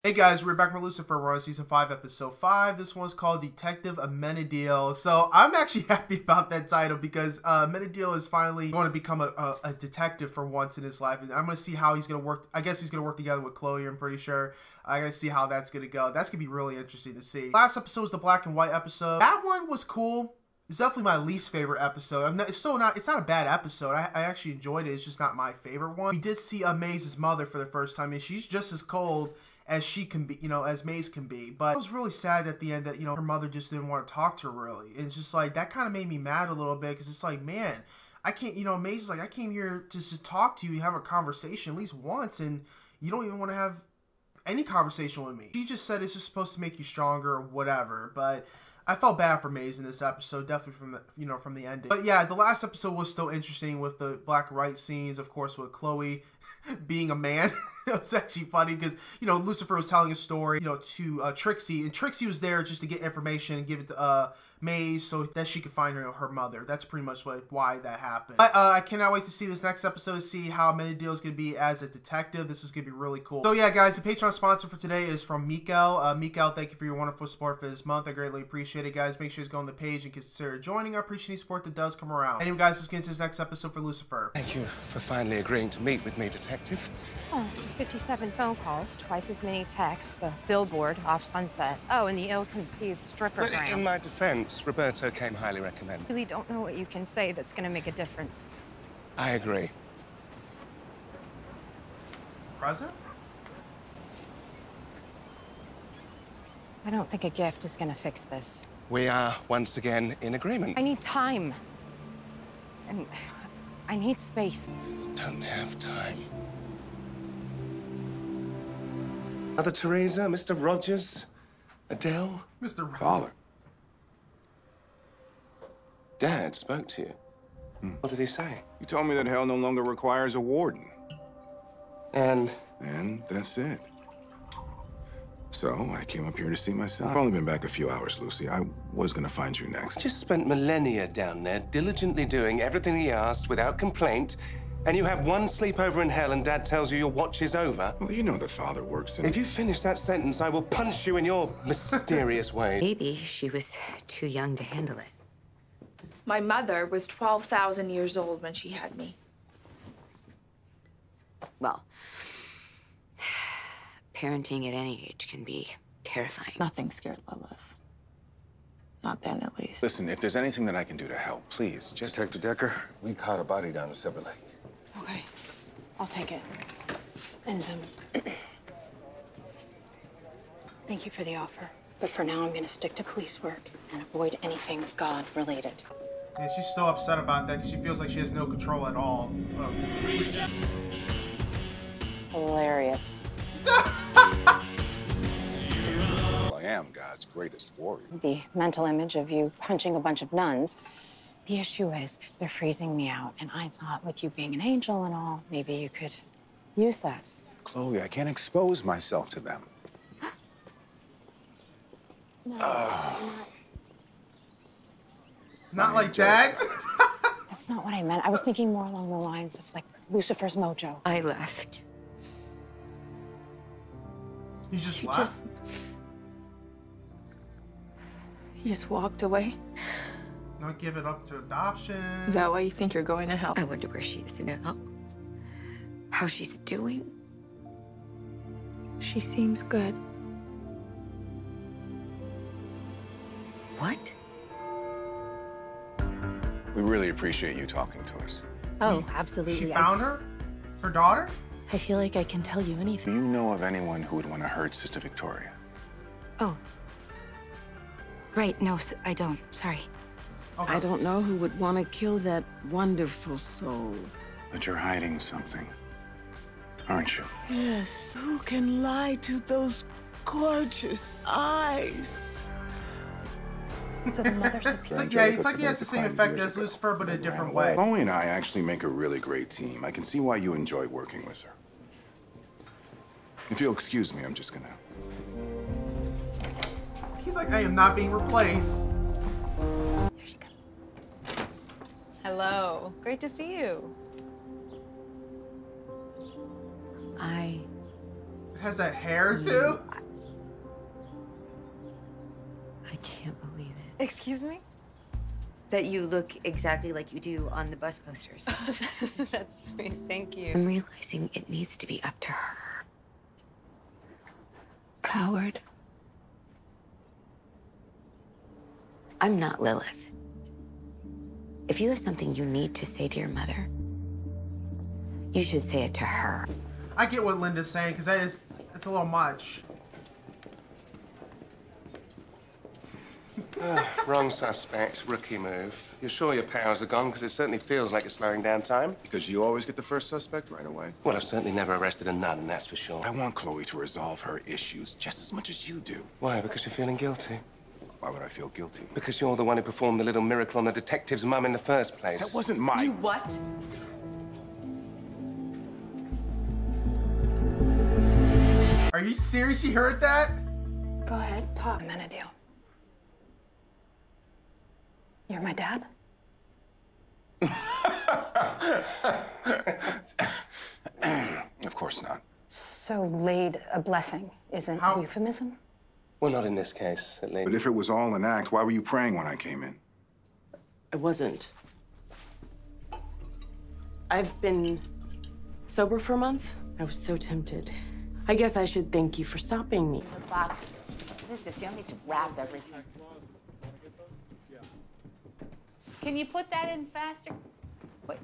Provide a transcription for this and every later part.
Hey guys, we're back with Lucifer. We're on season 5, episode 5. This one's called Detective Amenadiel. So I'm actually happy about that title because Amenadiel is finally going to become a detective for once in his life. And I'm going to see how he's going to work. I guess he's going to work together with Chloe, I'm pretty sure. I got to see how that's going to go. That's going to be really interesting to see. Last episode was the black and white episode. That one was cool. It's definitely my least favorite episode. It's not a bad episode. I actually enjoyed it. It's just not my favorite one. We did see Maze's mother for the first time, and she's just as cold as she can be, as Maze can be. But I was really sad at the end that, her mother just didn't want to talk to her really. And it's just like, that kind of made me mad a little bit because it's like, man, I can't, Maze is like, I came here to just talk to you, have a conversation at least once, and you don't even want to have any conversation with me. She just said it's just supposed to make you stronger or whatever, but I felt bad for Maze in this episode, definitely from the, from the ending. But yeah, the last episode was still interesting with the black and white scenes, of course, with Chloe being a man. It was actually funny because, Lucifer was telling a story, to Trixie, and Trixie was there just to get information and give it to Maze so that she could find her mother. That's pretty much why that happened. But I cannot wait to see this next episode to see how Amenadiel is going to be as a detective. This is going to be really cool. So yeah, guys, the Patreon sponsor for today is from Mikel. Mikel, thank you for your wonderful support for this month. I greatly appreciate it, guys. Make sure you go on the page and consider joining. I appreciate any support that does come around. Anyway, guys, let's get into this next episode for Lucifer. Thank you for finally agreeing to meet with me, Detective. Oh, 57 phone calls, twice as many texts, the billboard off Sunset. Oh, and the ill-conceived stripper But gram. in my defense, Roberto came highly recommended. I really don't know what you can say that's going to make a difference. I agree. Present? I don't think a gift is going to fix this. We are once again in agreement. I need time. And I need space. Don't have time. Mother Teresa, Mr. Rogers, Adele. Mr. Rogers. Father. Dad spoke to you. What did he say? He told me that hell no longer requires a warden. And And that's it. So I came up here to see my son. I've only been back a few hours, Lucy. I was gonna find you next. just spent millennia down there, diligently doing everything he asked without complaint. And you have one sleepover in hell and Dad tells you your watch is over. Well, you know that Father works in... If you finish that sentence, I will punch you in your mysterious way. Maybe she was too young to handle it. My mother was 12,000 years old when she had me. Well, parenting at any age can be terrifying. Nothing scared Lilith. Not then, at least. Listen, if there's anything that I can do to help, please, just... Detective Decker, we caught a body down at Silver Lake. Okay, I'll take it. And, thank you for the offer. But for now, I'm gonna stick to police work and avoid anything God-related. Yeah, she's still upset about that because she feels like she has no control at all. Hilarious. I am God's greatest warrior. The mental image of you punching a bunch of nuns. The issue is, they're freezing me out, and I thought with you being an angel and all, maybe you could use that. Chloe, I can't expose myself to them. No, Not like that. that's not what I meant. I was thinking more along the lines of, like, Lucifer's mojo. I left. You just You laughed. You just walked away? Not give it up to adoption. Is that why you think you're going to hell? I wonder where she is now. How she's doing. She seems good. What? We really appreciate you talking to us. Oh, absolutely. She found her? Her daughter? I feel like I can tell you Do anything. you know of anyone who would want to hurt Sister Victoria? Oh. Right, no, I don't. Sorry. Okay. I don't know who would want to kill that wonderful soul. But you're hiding something, aren't you? Yes, who can lie to those gorgeous eyes? So the Mother It's Superior. like, yeah, it's like he has the same effect as Lucifer, but a different way. Chloe and I actually make a really great team. I can see why you enjoy working with her. If you'll excuse me, I'm just gonna... He's like, I am not being replaced. Here she comes. Hello. Great to see you. I It has that hair too. can't believe it. Excuse me? That you look exactly like you do on the bus posters. That's sweet, thank you. I'm realizing it needs to be up to her. Coward. I'm not Lilith. If you have something you need to say to your mother, you should say it to her. I get what Linda's saying, because it's a little much. Wrong suspect. Rookie move. You're sure your powers are gone? Because it certainly feels like you're slowing down time. Because you always get the first suspect right away. Well, I've certainly never arrested a nun, that's for sure. I want Chloe to resolve her issues just as much as you do. Why? Because you're feeling guilty? Why would I feel guilty? Because you're the one who performed the little miracle on the detective's mum in the first place. That wasn't my... You what? Are you serious? You heard that? Go ahead, talk, Amenadiel. You're my dad? Of course not. So laid a blessing isn't a euphemism? Well, not in this case, at least. But if it was all an act, why were you praying when I came in? I wasn't. I've been sober for a month. I was so tempted. I guess I should thank you for stopping me. The box. What is this? You don't need to wrap everything. Can you put that in faster? Wait.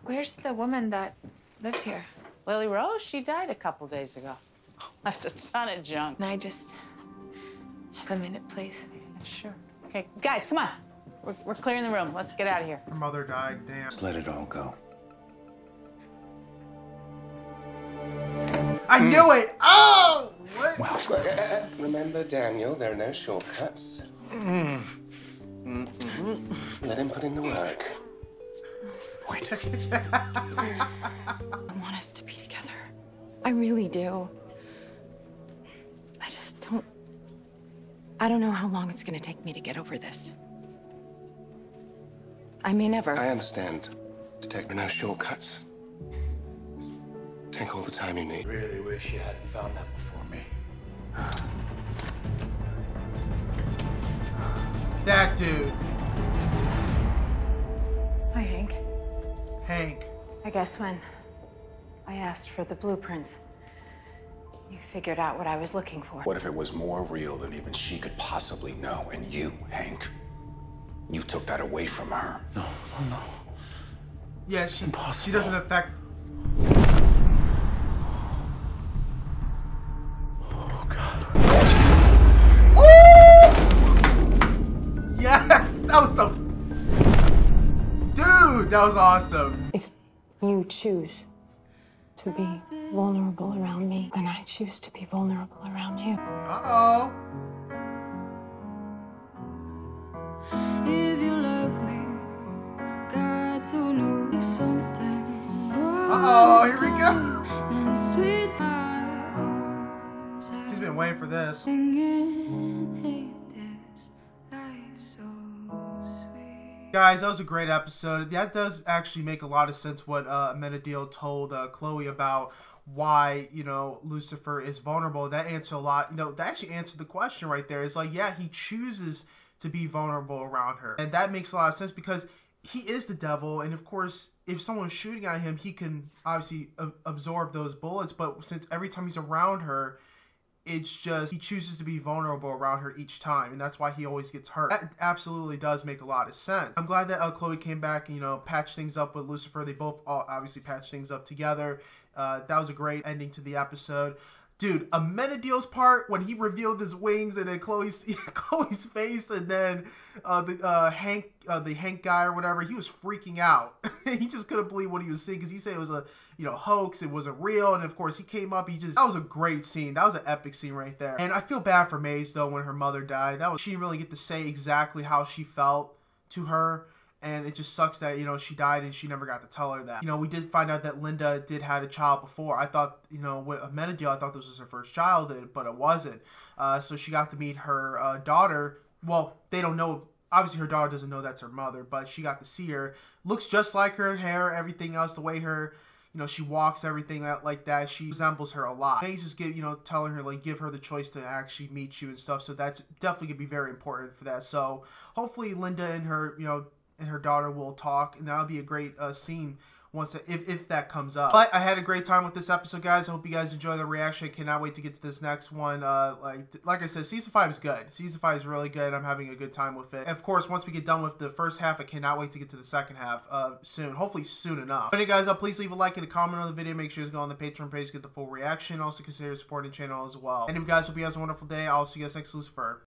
Where's the woman that lived here? Lily Rose, she died a couple days ago. Left a ton of junk. Can I just have a minute, please? Sure. Okay, guys, come on. We're clearing the room. Let's get out of here. Her mother died, damn. Just let it all go. I knew it! Oh! What? Well, remember, Daniel, there are no shortcuts. Let him put in the work. Wait. I want us to be together. I really do. I just don't... I don't know how long it's gonna take me to get over this. I may never. I understand. To take no shortcuts. Just take all the time you need. Really wish you hadn't found that before me. That dude. Hi, Hank. Hank. I guess when I asked for the blueprints, you figured out what I was looking for. What if it was more real than even she could possibly know? And you, Hank, you took that away from her. No. Yeah, she doesn't affect... Oh, God. Oh! Yes! That was so... Dude, that was awesome. If you choose to be vulnerable around me, then I choose to be vulnerable around you. Uh-oh. If you love me, got to know something. Uh-oh, here we go. Then sweet She's been waiting for this. singing, hate this life so sweet. Guys, that was a great episode. That does actually make a lot of sense what Amenadiel told Chloe about why, you know, Lucifer is vulnerable. That answered a lot. You know, that actually answered the question right there. It's like, yeah, he chooses to be vulnerable around her. And that makes a lot of sense because he is the devil. And of course, if someone's shooting at him, he can obviously absorb those bullets. But since every time he's around her, it's just he chooses to be vulnerable around her each time, and that's why he always gets hurt. That absolutely does make a lot of sense. I'm glad that Chloe came back and, you know, patched things up with Lucifer. They both obviously patched things up together. That was a great ending to the episode. Dude, Amenadiel's part when he revealed his wings and then Chloe's face, and then the Hank guy or whatever, he was freaking out. He just couldn't believe what he was seeing because he said it was a hoax, it wasn't real, and of course he came up. That was a great scene. That was an epic scene right there. And I feel bad for Maze though when her mother died. She didn't really get to say exactly how she felt to her. And it just sucks that, you know, she died and she never got to tell her that. You know, we did find out that Linda did have a child before. I thought, you know, with Amenadiel, I thought this was her first child, but it wasn't. So she got to meet her daughter. Well, they don't know. Obviously, her daughter doesn't know that's her mother, but she got to see her. Looks just like her, hair, everything else, the way her, you know, she walks everything out like that. She resembles her a lot. Faze is telling her, like, give her the choice to actually meet you and stuff. So that's definitely gonna be very important for that. So hopefully Linda and her, and her daughter will talk, and that'll be a great scene once if that comes up. But I had a great time with this episode, guys. I hope you guys enjoy the reaction. I cannot wait to get to this next one. Like I said, season 5 is good. Season 5 is really good. I'm having a good time with it. And of course, once we get done with the first half, I cannot wait to get to the second half soon. Hopefully soon enough. But anyway, guys, please leave a like and a comment on the video. Make sure you go on the Patreon page to get the full reaction. Also consider supporting the channel as well. Anyway, guys, hope you guys have a wonderful day. I'll see you guys next Lucifer.